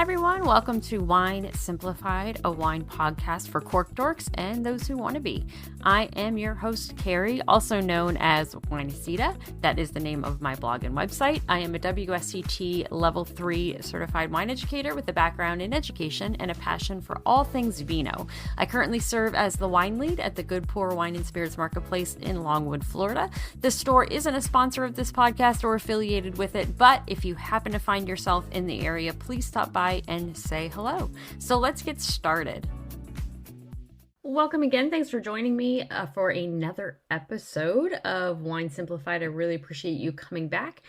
everyone. Welcome to Wine Simplified, a wine podcast for cork dorks and those who want to be. I am your host, Carrie, also known as Winecita. That is the name of my blog and website. I am a WSET Level 3 certified wine educator with a background in education and a passion for all things vino. I currently serve as the wine lead at the Good Pour Wine and Spirits Marketplace in Longwood, Florida. The store isn't a sponsor of this podcast or affiliated with it, but if you happen to find yourself in the area, please stop by and say hello. So let's get started. Welcome again. Thanks for joining me for another episode of Wine Simplified. I really appreciate you coming back.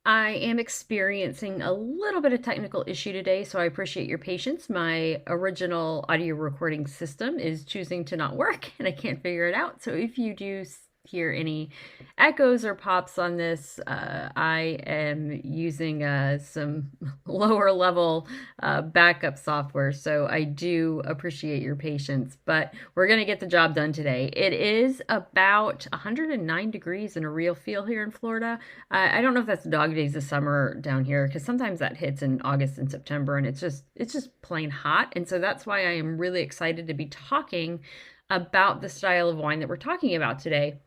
I am experiencing a little bit of technical issue today, so I appreciate your patience. My original audio recording system is choosing to not work, and I can't figure it out. So if you do hear any echoes or pops on this, I am using some lower level backup software, so I do appreciate your patience, but we're going to get the job done today. It is about 109 degrees in a real feel here in Florida. I don't know if that's dog days of summer down here, because sometimes that hits in August and September, and it's just plain hot, and so that's why I am really excited to be talking about the style of wine that we're talking about today.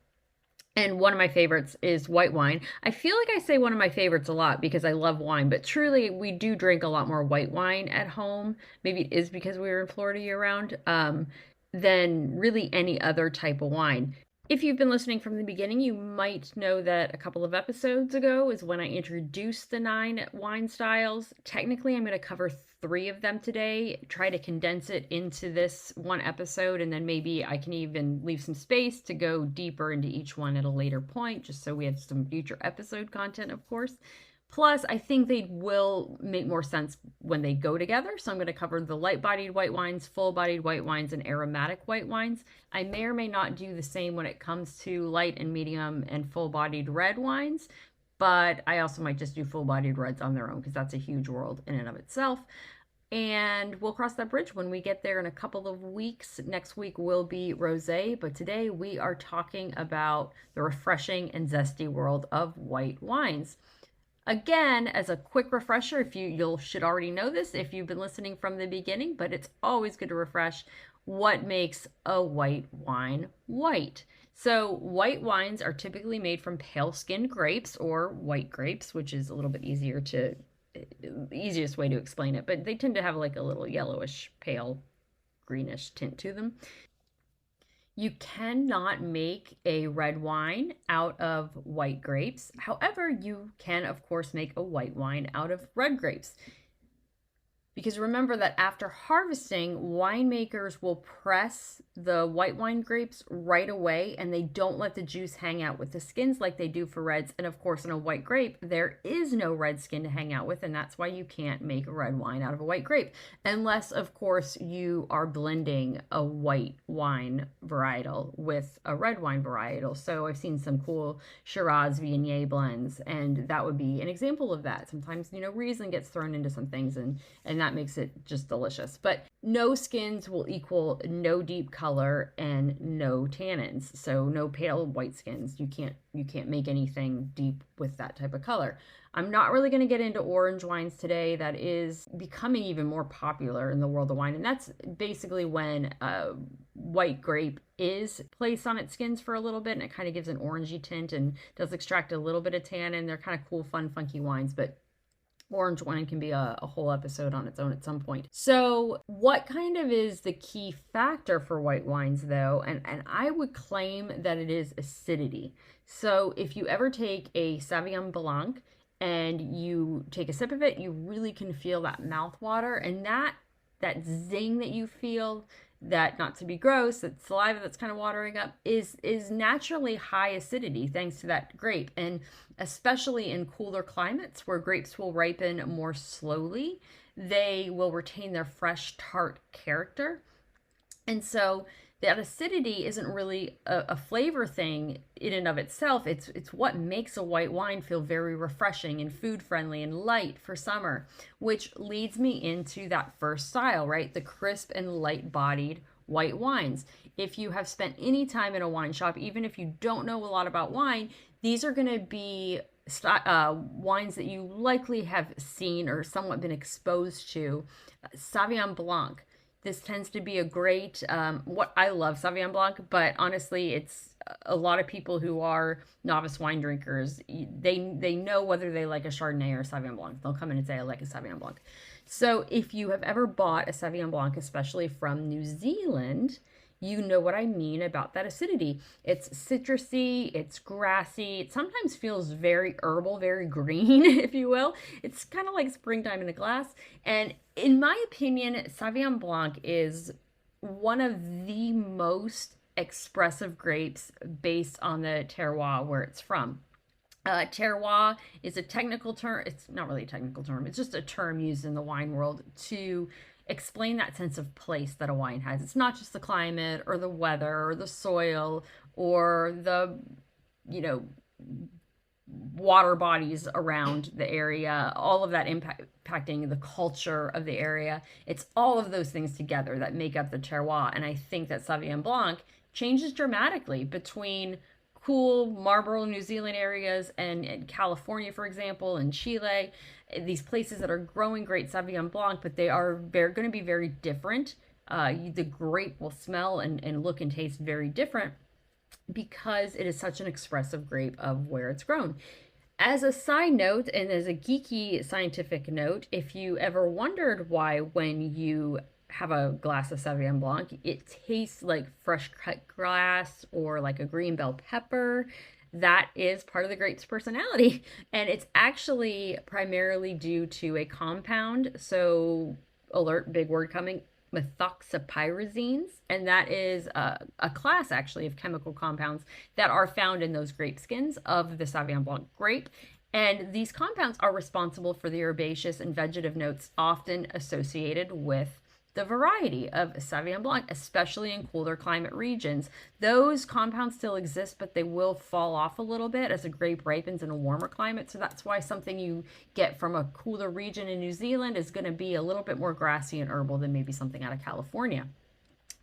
And one of my favorites is white wine. I feel like I say one of my favorites a lot because I love wine, but truly we do drink a lot more white wine at home. Maybe it is because we were in Florida year round, than really any other type of wine. If you've been listening from the beginning, you might know that a couple of episodes ago is when I introduced the 9 wine styles. Technically, I'm going to cover 3 of them today, try to condense it into this one episode, and then maybe I can even leave some space to go deeper into each one at a later point, just so we have some future episode content, of course. Plus, I think they will make more sense when they go together. So I'm going to cover the light-bodied white wines, full-bodied white wines, and aromatic white wines. I may or may not do the same when it comes to light and medium and full-bodied red wines, but I also might just do full-bodied reds on their own because that's a huge world in and of itself. And we'll cross that bridge when we get there in a couple of weeks. Next week will be rosé, but today we are talking about the refreshing and zesty world of white wines. Again, as a quick refresher, you should already know this if you've been listening from the beginning, but it's always good to refresh what makes a white wine white. So white wines are typically made from pale-skinned grapes or white grapes, which is a little bit easiest way to explain it, but they tend to have like a little yellowish, pale, greenish tint to them. You cannot make a red wine out of white grapes. However, you can, of course, make a white wine out of red grapes. Because remember that after harvesting, winemakers will press the white wine grapes right away, and they don't let the juice hang out with the skins like they do for reds. And of course, in a white grape, there is no red skin to hang out with, and that's why you can't make a red wine out of a white grape. Unless, of course, you are blending a white wine varietal with a red wine varietal. So I've seen some cool Shiraz Viognier blends, and that would be an example of that. Sometimes, Riesling gets thrown into some things, and that makes it just delicious. But no skins will equal no deep color and no tannins. So no pale white skins. You can't make anything deep with that type of color. I'm not really going to get into orange wines today. That is becoming even more popular in the world of wine. And that's basically when white grape is placed on its skins for a little bit, and it kind of gives an orangey tint and does extract a little bit of tannin. They're kind of cool, fun, funky wines, but orange wine can be a whole episode on its own at some point. So what kind of is the key factor for white wines though? And I would claim that it is acidity. So if you ever take a Sauvignon Blanc and you take a sip of it, you really can feel that mouth water, and that zing that you feel, that, not to be gross, that saliva that's kind of watering up is naturally high acidity thanks to that grape. And especially in cooler climates where grapes will ripen more slowly, they will retain their fresh tart character. And so that acidity isn't really a flavor thing in and of itself. It's what makes a white wine feel very refreshing and food friendly and light for summer, which leads me into that first style, right? The crisp and light bodied white wines. If you have spent any time in a wine shop, even if you don't know a lot about wine, these are going to be wines that you likely have seen or somewhat been exposed to. Sauvignon Blanc. This tends to be a great, what I love Sauvignon Blanc, but honestly, it's a lot of people who are novice wine drinkers. They know whether they like a Chardonnay or a Sauvignon Blanc. They'll come in and say, I like a Sauvignon Blanc. So if you have ever bought a Sauvignon Blanc, especially from New Zealand, you know what I mean about that acidity. It's citrusy, it's grassy, it sometimes feels very herbal, very green, if you will. It's kind of like springtime in a glass. And in my opinion, Sauvignon Blanc is one of the most expressive grapes based on the terroir where it's from. Terroir is a technical term. It's not really a technical term. It's just a term used in the wine world to explain that sense of place that a wine has. It's not just the climate or the weather or the soil or the, you know, water bodies around the area, all of that impacting the culture of the area. It's all of those things together that make up the terroir. And I think that Sauvignon Blanc changes dramatically between cool Marlborough, New Zealand areas and California, for example, and Chile, these places that are growing great Sauvignon Blanc, but they are going to be very different. The grape will smell and look and taste very different because it is such an expressive grape of where it's grown. As a side note, and as a geeky scientific note, if you ever wondered why when you have a glass of Sauvignon Blanc, it tastes like fresh cut grass or like a green bell pepper, that is part of the grape's personality. And it's actually primarily due to a compound. So, alert, big word coming, methoxypyrazines. And that is a class actually of chemical compounds that are found in those grape skins of the Sauvignon Blanc grape. And these compounds are responsible for the herbaceous and vegetative notes often associated with the variety of Sauvignon Blanc, especially in cooler climate regions. Those compounds still exist, but they will fall off a little bit as a grape ripens in a warmer climate. So that's why something you get from a cooler region in New Zealand is going to be a little bit more grassy and herbal than maybe something out of California.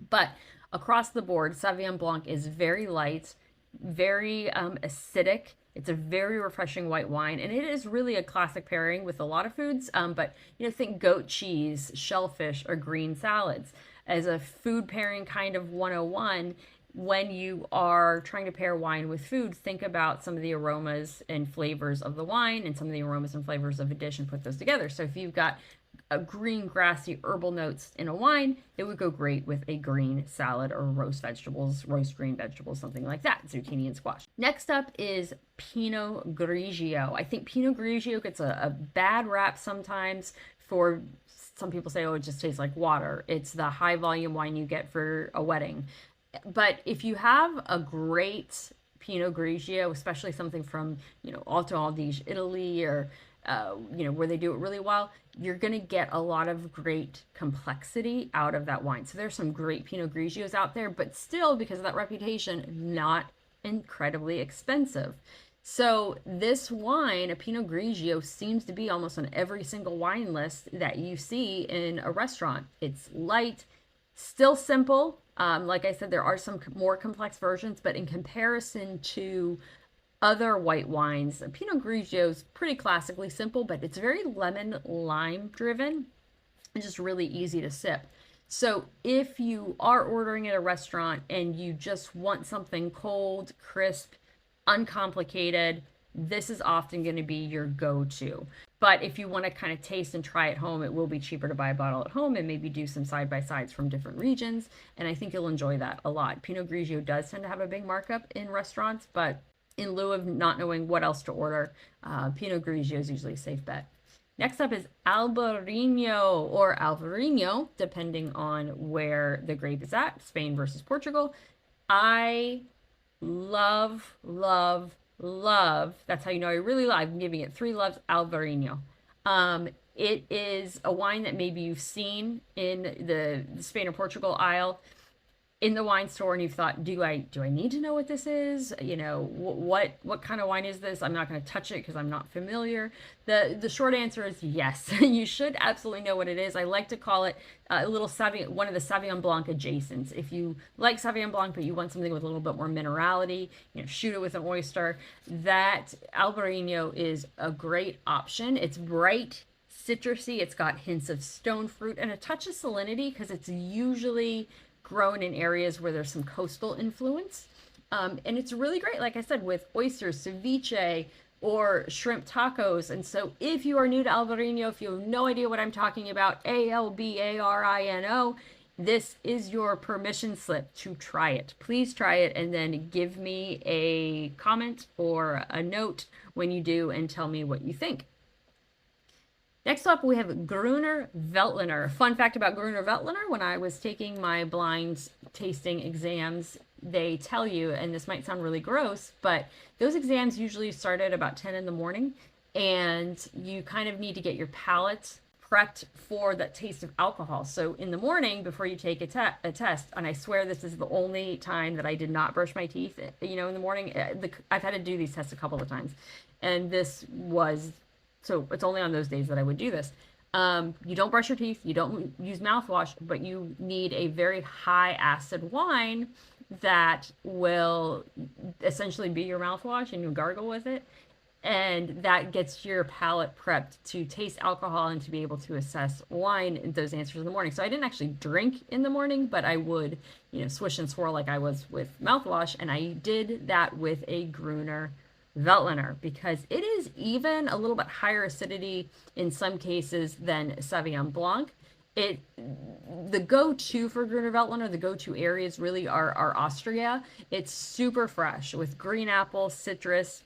But across the board, Sauvignon Blanc is very light, very acidic. It's a very refreshing white wine, and it is really a classic pairing with a lot of foods. But think goat cheese, shellfish, or green salads. As a food pairing kind of 101, when you are trying to pair wine with food, think about some of the aromas and flavors of the wine and some of the aromas and flavors of a dish and put those together. So if you've got a green, grassy, herbal notes in a wine, it would go great with a green salad or roast vegetables, roast green vegetables, something like that, zucchini and squash. Next up is Pinot Grigio. I think Pinot Grigio gets a bad rap sometimes for, some people say, oh, it just tastes like water. It's the high volume wine you get for a wedding. But if you have a great Pinot Grigio, especially something from, Alto Adige, Italy, or where they do it really well, you're going to get a lot of great complexity out of that wine. So there's some great Pinot Grigios out there, but still, because of that reputation, not incredibly expensive. So this wine, a Pinot Grigio, seems to be almost on every single wine list that you see in a restaurant. It's light, still simple. Like I said, there are some more complex versions, but in comparison to other white wines, Pinot Grigio is pretty classically simple, but it's very lemon lime driven and just really easy to sip. So if you are ordering at a restaurant and you just want something cold, crisp, uncomplicated, this is often going to be your go-to. But if you want to kind of taste and try at home, it will be cheaper to buy a bottle at home and maybe do some side-by-sides from different regions. And I think you'll enjoy that a lot. Pinot Grigio does tend to have a big markup in restaurants, but in lieu of not knowing what else to order, Pinot Grigio is usually a safe bet. Next up is Albariño or Albariño, depending on where the grape is at, Spain versus Portugal. I love, that's how you know I really love, I'm giving it 3 loves, Albariño. It is a wine that maybe you've seen in the Spain or Portugal aisle. in the wine store and you've thought, do I need to know what this is? What kind of wine is this? I'm not going to touch it because I'm not familiar. The short answer is yes. You should absolutely know what it is. I like to call it a little Sauvignon, one of the Sauvignon Blanc adjacents. If you like Sauvignon Blanc but you want something with a little bit more minerality, shoot it with an oyster. That Albariño is a great option. It's bright, citrusy. It's got hints of stone fruit and a touch of salinity because it's usually grown in areas where there's some coastal influence. And it's really great, like I said, with oysters, ceviche, or shrimp tacos. And so if you are new to Albariño, if you have no idea what I'm talking about, Albarino, this is your permission slip to try it. Please try it and then give me a comment or a note when you do and tell me what you think. Next up, we have Gruner Veltliner. Fun fact about Gruner Veltliner, when I was taking my blind tasting exams, they tell you, and this might sound really gross, but those exams usually start at about 10 in the morning, and you kind of need to get your palate prepped for that taste of alcohol. So in the morning, before you take a test, and I swear this is the only time that I did not brush my teeth, in the morning. I've had to do these tests a couple of times, and so it's only on those days that I would do this. You don't brush your teeth, you don't use mouthwash, but you need a very high acid wine that will essentially be your mouthwash, and you gargle with it. And that gets your palate prepped to taste alcohol and to be able to assess wine in those answers in the morning. So I didn't actually drink in the morning, but I would, swish and swirl like I was with mouthwash. And I did that with a Gruner Veltliner because it is even a little bit higher acidity in some cases than Sauvignon Blanc. The go-to for Gruner Veltliner, the go-to areas really are Austria. It's super fresh with green apple, citrus,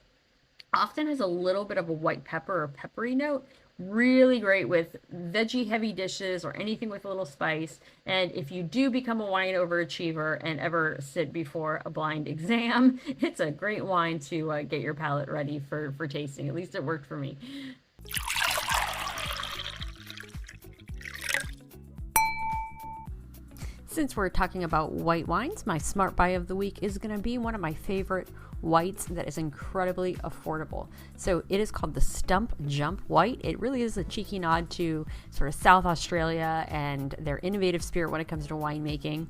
often has a little bit of a white pepper or peppery note. Really great with veggie heavy dishes or anything with a little spice. And if you do become a wine overachiever and ever sit before a blind exam, it's a great wine to get your palate ready for tasting. At least it worked for me. Since we're talking about white wines, my smart buy of the week is going to be one of my favorite whites that is incredibly affordable. So it is called the Stump Jump White. It really is a cheeky nod to sort of South Australia and their innovative spirit when it comes to winemaking.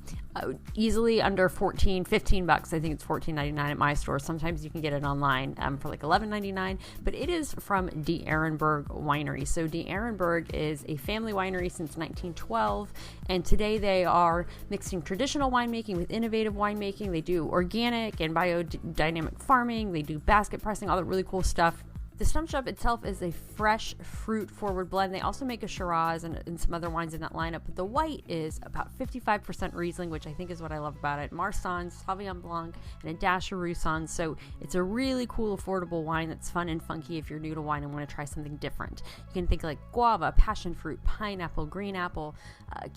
Easily under 15 bucks. I think it's $14.99 at my store. Sometimes you can get it online for like $11.99, but it is from De Arenberg Winery. So De Arenberg is a family winery since 1912, and today they are mixing traditional winemaking with innovative winemaking. They do organic and biodynamic farming. They do basket pressing, all the really cool stuff. The Stump Jump itself is a fresh fruit-forward blend. They also make a Shiraz and some other wines in that lineup, but the white is about 55% Riesling, which I think is what I love about it. Marsanne, Sauvignon Blanc, and a dash of Roussanne. So it's a really cool, affordable wine that's fun and funky if you're new to wine and want to try something different. You can think like guava, passion fruit, pineapple, green apple,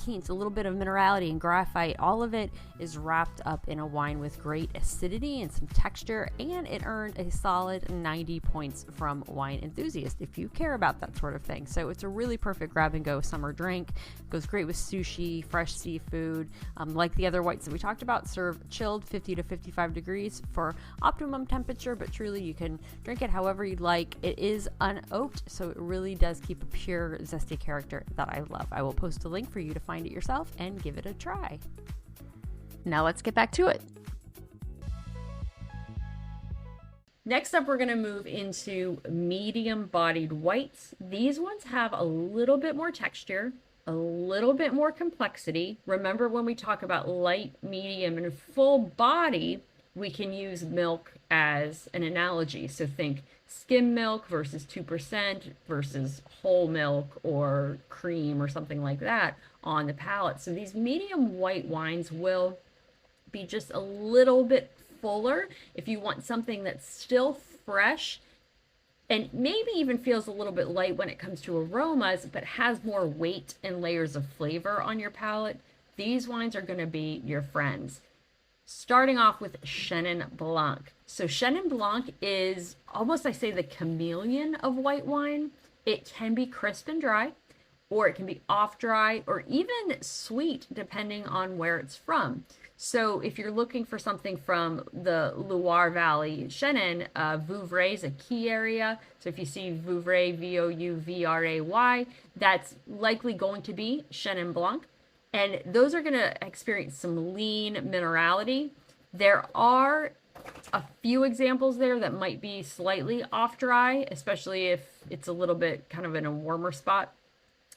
quince, a little bit of minerality and graphite. All of it is wrapped up in a wine with great acidity and some texture, and it earned a solid 90 points from Wine Enthusiast if you care about that sort of thing. So it's a really perfect grab and go summer drink. Goes great with sushi, fresh seafood. Like the other whites that we talked about, serve chilled 50 to 55 degrees for optimum temperature, but truly you can drink it however you'd like. It is unoaked, so it really does keep a pure zesty character that I love. I will post a link for you to find it yourself and give it a try. Now let's get back to it. Next up, we're going to move into medium-bodied whites. These ones have a little bit more texture, a little bit more complexity. Remember, when we talk about light, medium, and full body, we can use milk as an analogy. So think skim milk versus 2% versus whole milk or cream or something like that on the palate. So these medium white wines will be just a little bit fuller if you want something that's still fresh and maybe even feels a little bit light when it comes to aromas, but has more weight and layers of flavor on your palate. These wines are going to be your friends. Starting off with Chenin Blanc. So Chenin Blanc is almost, I say, the chameleon of white wine. It can be crisp and dry, or it can be off dry, or even sweet, depending on where it's from. So if you're looking for something from the Loire Valley, Chenin, Vouvray is a key area. So if you see Vouvray, Vouvray, that's likely going to be Chenin Blanc. And those are going to experience some lean minerality. There are a few examples there that might be slightly off dry, especially if it's a little bit kind of in a warmer spot.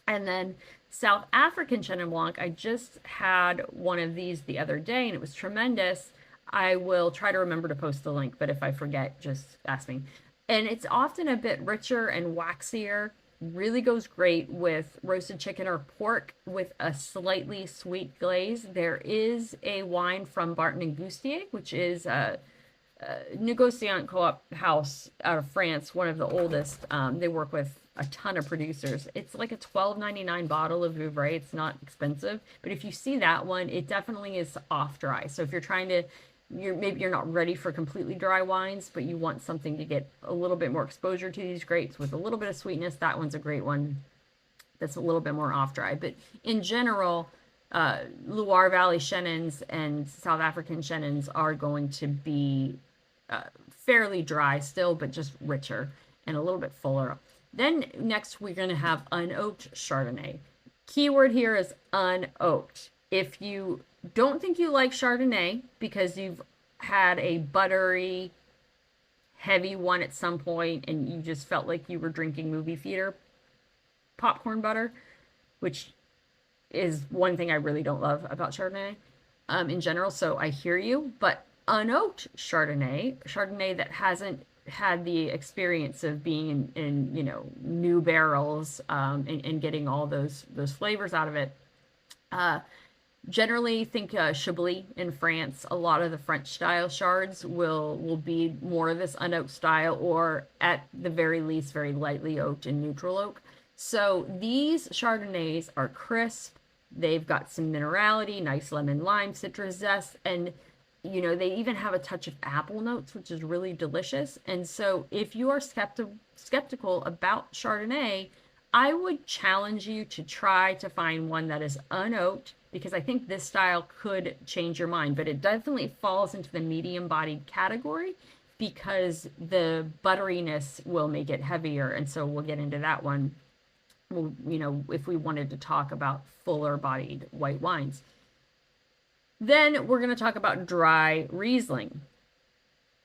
And then South African Chenin Blanc, I just had one of these the other day and it was tremendous. I will try to remember to post the link, but if I forget, just ask me. And it's often a bit richer and waxier. Really goes great with roasted chicken or pork with a slightly sweet glaze. There is a wine from Barton and Goustier, which is a negociant co-op house out of France, one of the oldest. They work with a ton of producers. It's like a $12.99 bottle of Vouvray. It's not expensive, but if you see that one, it definitely is off dry. So if you're trying to, maybe you're not ready for completely dry wines, but you want something to get a little bit more exposure to these grapes with a little bit of sweetness, that one's a great one. That's a little bit more off dry. But in general, Loire Valley Chenins and South African Chenins are going to be fairly dry still, but just richer and a little bit fuller. Then next we're going to have unoaked Chardonnay. Keyword here is unoaked. If you don't think you like Chardonnay because you've had a buttery, heavy one at some point and you just felt like you were drinking movie theater popcorn butter, which is one thing I really don't love about Chardonnay in general, so I hear you. But unoaked Chardonnay that hasn't had the experience of being in you know, new barrels and getting all those flavors out of it. Generally think Chablis in France. A lot of the French style Chards will be more of this unoaked style, or at the very least very lightly oaked and neutral oak. So these Chardonnays are crisp. They've got some minerality, nice lemon lime, citrus zest, and you know, they even have a touch of apple notes, which is really delicious. And so if you are skeptical about Chardonnay, I would challenge you to try to find one that is unoaked, because I think this style could change your mind. But it definitely falls into the medium-bodied category because the butteriness will make it heavier. And so we'll get into that one, well, you know, if we wanted to talk about fuller-bodied white wines. Then we're going to talk about dry Riesling.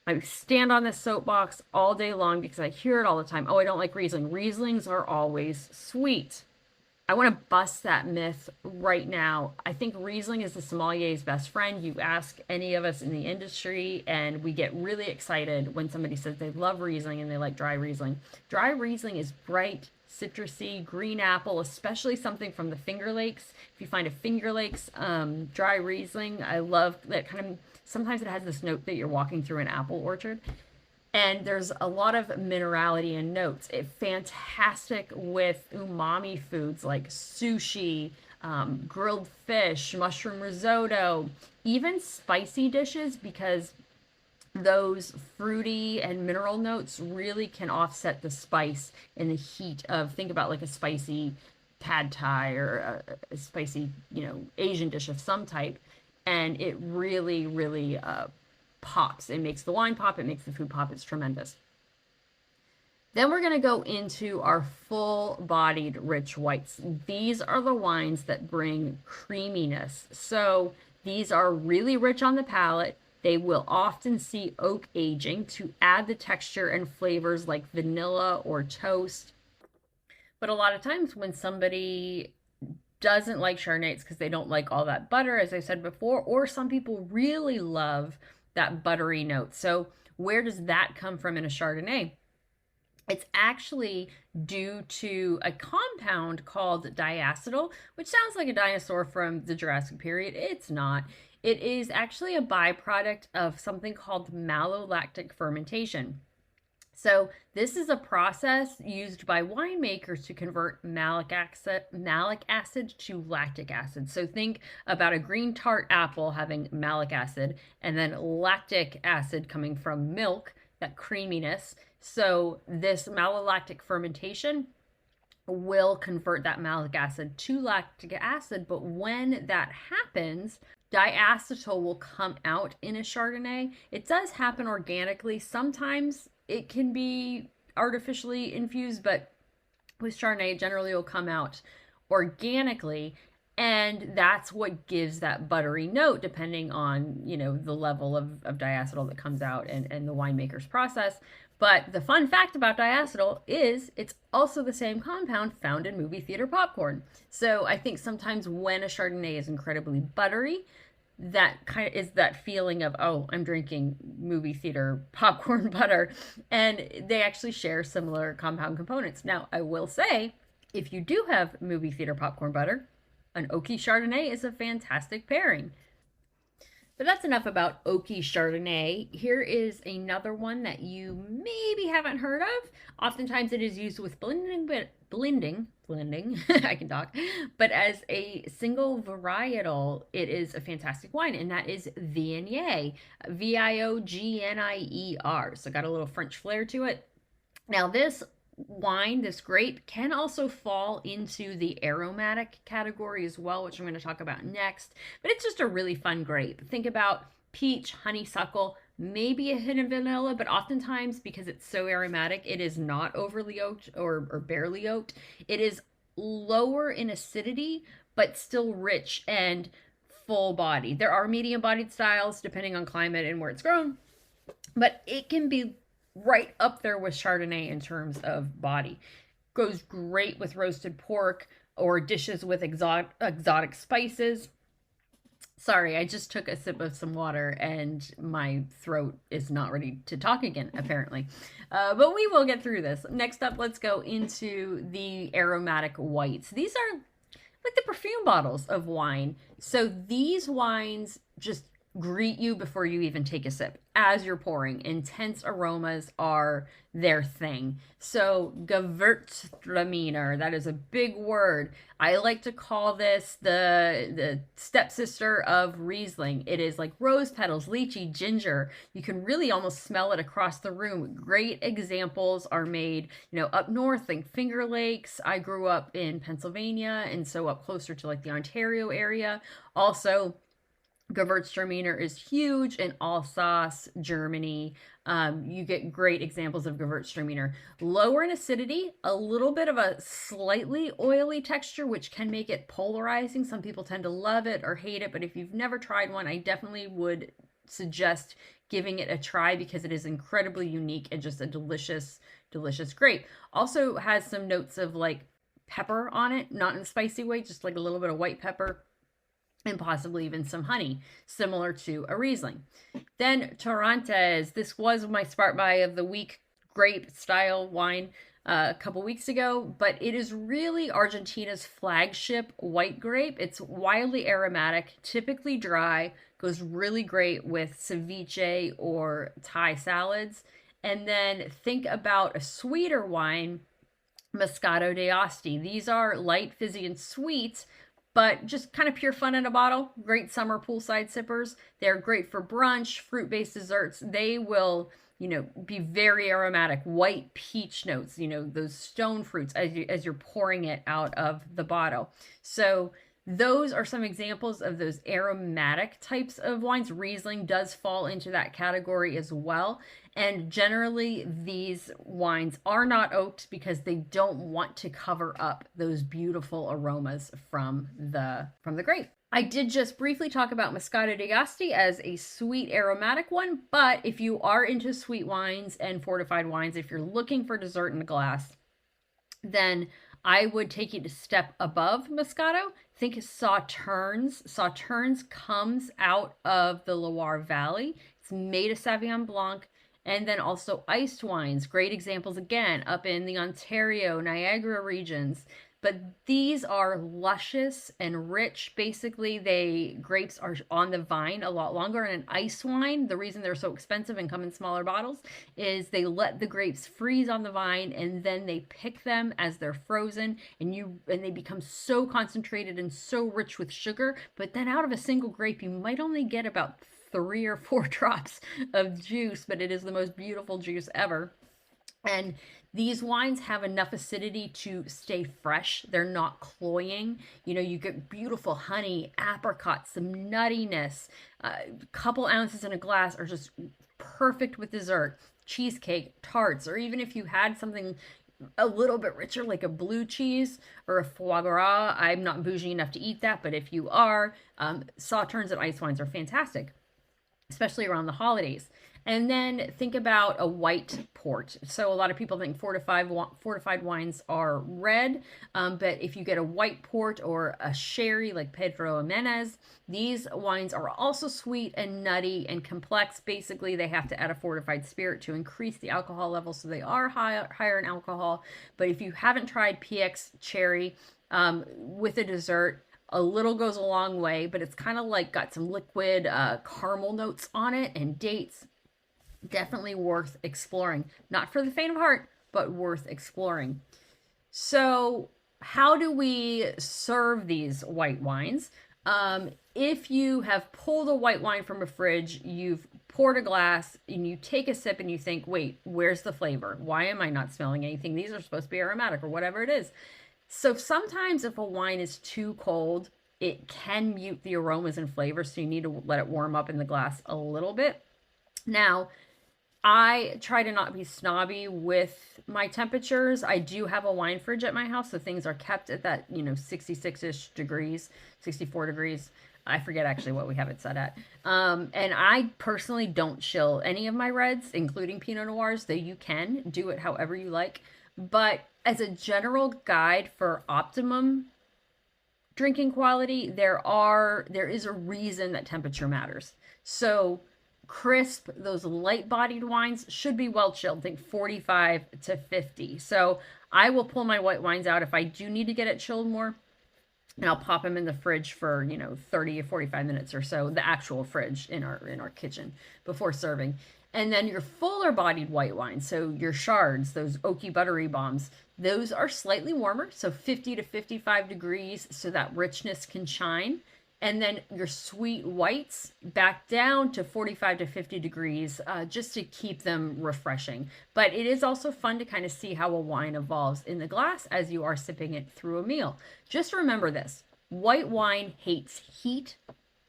I stand on this soapbox all day long because I hear it all the time. Oh, I don't like Riesling. Rieslings are always sweet. I want to bust that myth right now. I think Riesling is the sommelier's best friend. You ask any of us in the industry, and we get really excited when somebody says they love Riesling and they like dry Riesling. Dry Riesling is bright, citrusy, green apple, especially something from the Finger Lakes. If you find a Finger Lakes dry Riesling, I love that kind of, sometimes it has this note that you're walking through an apple orchard. And there's a lot of minerality and notes. It's fantastic with umami foods like sushi, grilled fish, mushroom risotto, even spicy dishes, because those fruity and mineral notes really can offset the spice and the heat of, think about like a spicy pad thai or a spicy, you know, Asian dish of some type. And it really, really pops. It makes the wine pop. It makes the food pop. It's tremendous. Then we're going to go into our full-bodied rich whites. These are the wines that bring creaminess. So these are really rich on the palate. They will often see oak aging to add the texture and flavors like vanilla or toast. But a lot of times when somebody doesn't like Chardonnay, it's because they don't like all that butter, as I said before, or some people really love that buttery note. So where does that come from in a Chardonnay? It's actually due to a compound called diacetyl, which sounds like a dinosaur from the Jurassic period. It's not. It is actually a byproduct of something called malolactic fermentation. So this is a process used by winemakers to convert malic acid to lactic acid. So think about a green tart apple having malic acid and then lactic acid coming from milk, that creaminess. So this malolactic fermentation will convert that malic acid to lactic acid. But when that happens, diacetyl will come out in a Chardonnay. It does happen organically. Sometimes it can be artificially infused, but with Chardonnay, generally it will come out organically. And that's what gives that buttery note, depending on, the level of diacetyl that comes out and the winemaker's process. But the fun fact about diacetyl is it's also the same compound found in movie theater popcorn. So I think sometimes when a Chardonnay is incredibly buttery, that kind of is that feeling of, oh, I'm drinking movie theater popcorn butter. And they actually share similar compound components. Now, I will say, if you do have movie theater popcorn butter, an oaky Chardonnay is a fantastic pairing. But that's enough oaky Chardonnay. Here is another one that you maybe haven't heard of. Oftentimes it is used with blending, I can talk, but as a single varietal, it is a fantastic wine, and that is Viognier, Viognier. So got a little French flair to it. Now this wine, this grape, can also fall into the aromatic category as well, which I'm going to talk about next. But it's just a really fun grape. Think about peach, honeysuckle, maybe a hint of vanilla, but oftentimes because it's so aromatic, it is not overly oaked or barely oaked. It is lower in acidity, but still rich and full body. There are medium bodied styles depending on climate and where it's grown, but it can be right up there with Chardonnay in terms of body. Goes great with roasted pork or dishes with exotic spices. Sorry, I just took a sip of some water and my throat is not ready to talk again, apparently. But we will get through this. Next up, let's go into the aromatic whites. These are like the perfume bottles of wine. So these wines just greet you before you even take a sip. As you're pouring, intense aromas are their thing. So Gewürztraminer, that is a big word. I like to call this the stepsister of Riesling. It is like rose petals, lychee, ginger. You can really almost smell it across the room. Great examples are made, up north, like Finger Lakes. I grew up in Pennsylvania, and so up closer to like the Ontario area. Also, Gewürztraminer is huge in Alsace, Germany. You get great examples of Gewürztraminer. Lower in acidity, a little bit of a slightly oily texture, which can make it polarizing. Some people tend to love it or hate it, but if you've never tried one, I definitely would suggest giving it a try because it is incredibly unique and just a delicious, delicious grape. Also has some notes of like pepper on it, not in a spicy way, just like a little bit of white pepper, and possibly even some honey, similar to a Riesling. Then Torrontés. This was my Smart Buy of the Week grape style wine a couple weeks ago, but it is really Argentina's flagship white grape. It's wildly aromatic, typically dry, goes really great with ceviche or Thai salads. And then think about a sweeter wine, Moscato d'Asti. These are light, fizzy, and sweet, but just kind of pure fun in a bottle. Great summer poolside sippers. They're great for brunch, fruit-based desserts. They will, be very aromatic. White peach notes, those stone fruits as you're pouring it out of the bottle. So those are some examples of those aromatic types of wines. Riesling does fall into that category as well. And generally, these wines are not oaked because they don't want to cover up those beautiful aromas from the grape. I did just briefly talk about Moscato d'Asti as a sweet aromatic one, but if you are into sweet wines and fortified wines, if you're looking for dessert in a glass, then I would take you to step above Moscato. Think Sauternes. Sauternes comes out of the Loire Valley. It's made of Sauvignon Blanc. And then also iced wines. Great examples, again, up in the Ontario, Niagara regions. But these are luscious and rich. Basically, grapes are on the vine a lot longer. And an ice wine, the reason they're so expensive and come in smaller bottles, is they let the grapes freeze on the vine and then they pick them as they're frozen, and they become so concentrated and so rich with sugar. But then out of a single grape, you might only get about 3 or 4 drops of juice, but it is the most beautiful juice ever. And These wines have enough acidity to stay fresh. They're not cloying. You know, you get beautiful honey, apricot, some nuttiness. A couple ounces in a glass are just perfect with dessert, cheesecake, tarts, or even if you had something a little bit richer, like a blue cheese or a foie gras. I'm not bougie enough to eat that, but if you are, sauternes and ice wines are fantastic, especially around the holidays. And then think about a white port. So a lot of people think fortified wines are red, but if you get a white port or a sherry like Pedro Jimenez, these wines are also sweet and nutty and complex. Basically, they have to add a fortified spirit to increase the alcohol level, so they are higher in alcohol. But if you haven't tried PX Cherry with a dessert, a little goes a long way, but it's kind of like got some liquid caramel notes on it and dates. Definitely worth exploring. Not for the faint of heart, but worth exploring. So how do we serve these white wines? If you have pulled a white wine from a fridge, you've poured a glass and you take a sip and you think, wait, where's the flavor? Why am I not smelling anything? These are supposed to be aromatic or whatever it is. So sometimes if a wine is too cold, it can mute the aromas and flavors. So you need to let it warm up in the glass a little bit. Now, I try to not be snobby with my temperatures. I do have a wine fridge at my house, so things are kept at that, 66-ish degrees, 64 degrees. I forget actually what we have it set at. And I personally don't chill any of my reds, including Pinot Noirs, though you can do it however you like. But as a general guide for optimum drinking quality, there is a reason that temperature matters. So crisp, those light-bodied wines should be well chilled. Think 45 to 50. So I will pull my white wines out if I do need to get it chilled more, and I'll pop them in the fridge for 30 or 45 minutes or so, the actual fridge in our kitchen before serving. And then your fuller bodied white wines, so your Chards, those oaky buttery bombs, those are slightly warmer, so 50 to 55 degrees, so that richness can shine. And then your sweet whites back down to 45 to 50 degrees, just to keep them refreshing. But it is also fun to kind of see how a wine evolves in the glass as you are sipping it through a meal. Just remember this: white wine hates heat,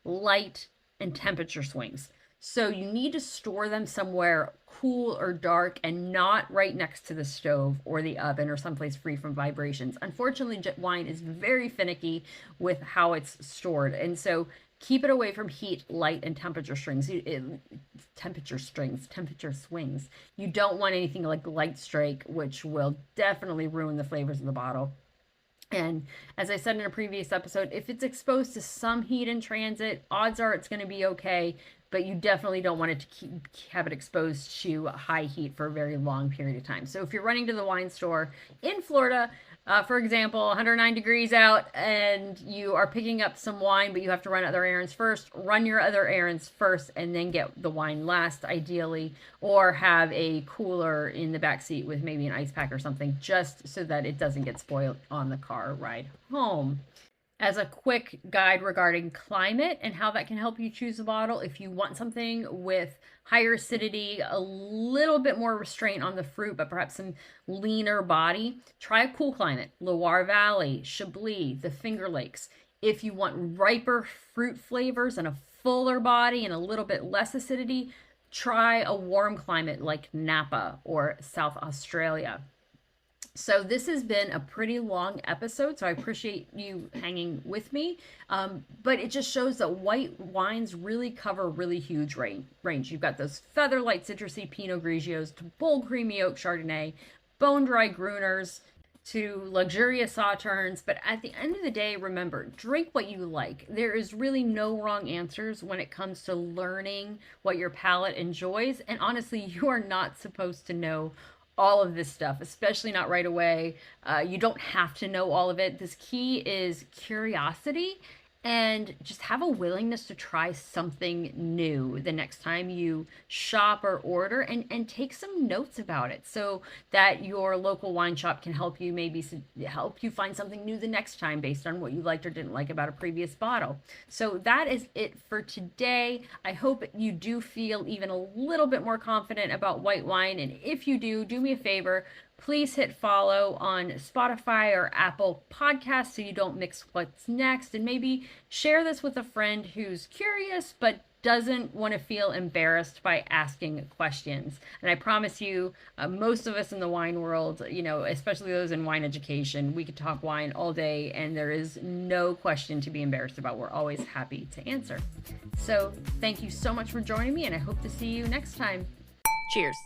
light, and temperature swings. So you need to store them somewhere cool or dark and not right next to the stove or the oven or someplace free from vibrations. Unfortunately, wine is very finicky with how it's stored. And so keep it away from heat, light, and temperature swings. Temperature swings. You don't want anything like light strike, which will definitely ruin the flavors of the bottle. And as I said in a previous episode, if it's exposed to some heat in transit, odds are it's going to be okay, but you definitely don't want it to have it exposed to high heat for a very long period of time. So if you're running to the wine store in Florida, for example, 109 degrees out, and you are picking up some wine, but you have to run other errands first, run your other errands first, and then get the wine last, ideally, or have a cooler in the back seat with maybe an ice pack or something, just so that it doesn't get spoiled on the car ride home. As a quick guide regarding climate and how that can help you choose a bottle, if you want something with higher acidity, a little bit more restraint on the fruit, but perhaps some leaner body, try a cool climate. Loire Valley, Chablis, the Finger Lakes. If you want riper fruit flavors and a fuller body and a little bit less acidity, try a warm climate like Napa or South Australia. So this has been a pretty long episode, so I appreciate you hanging with me. But it just shows that white wines really cover a really huge range. You've got those feather-light citrusy Pinot Grigios to bold creamy oak Chardonnay, bone-dry Gruners, to luxurious sauternes. But at the end of the day, remember, drink what you like. There is really no wrong answers when it comes to learning what your palate enjoys. And honestly, you are not supposed to know all of this stuff, especially not right away. You don't have to know all of it. This key is curiosity and just have a willingness to try something new the next time you shop or order, and take some notes about it so that your local wine shop can help you help you find something new the next time based on what you liked or didn't like about a previous bottle. So that is it for today. I hope you do feel even a little bit more confident about white wine, and if you do, do me a favor, Please hit follow on Spotify or Apple Podcasts so you don't mix what's next. And maybe share this with a friend who's curious but doesn't want to feel embarrassed by asking questions. And I promise you, most of us in the wine world, especially those in wine education, we could talk wine all day and there is no question to be embarrassed about. We're always happy to answer. So thank you so much for joining me, and I hope to see you next time. Cheers.